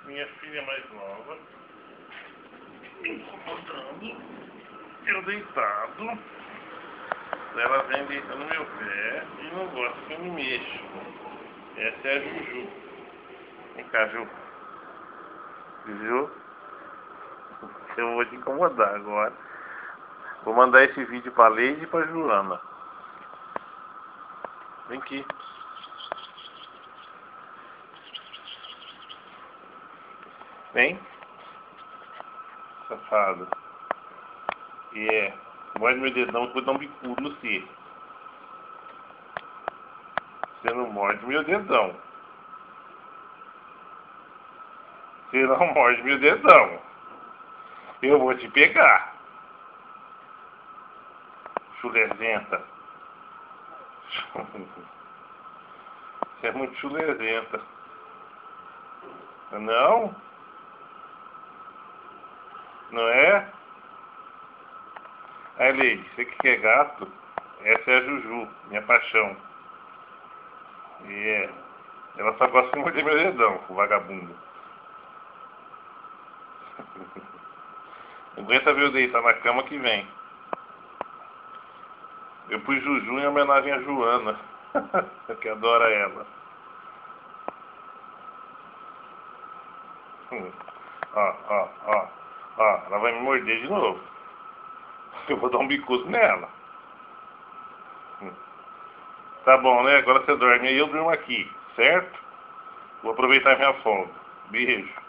minha filha mais nova me incomodando, eu deitado, ela vem deitando no meu pé e não gosta que eu me mexo. Essa é a Juju. Vem cá, Ju. Ju, eu vou te incomodar agora. Vou mandar esse vídeo pra Leide e pra Joana. Vem aqui. Vem. Safado. Morde meu dedão que eu vou dar um bicudo no você. Você não morde meu dedão. Você não morde meu dedão. Eu vou te pegar. Chulezenta. Você é muito chulezenta. Não? Não é? Aí, Leide, você que quer gato? Essa é a Juju, minha paixão. Ela só gosta de morder meu dedão, o vagabundo. Não aguenta ver eu deitar na cama que vem. Eu pus Juju em homenagem a Joana, que adora ela. Ó, ela vai me morder de novo. Eu vou dar um bicudo nela. Tá bom, né? Agora você dorme aí, eu durmo aqui, certo? Vou aproveitar minha folga. Beijo.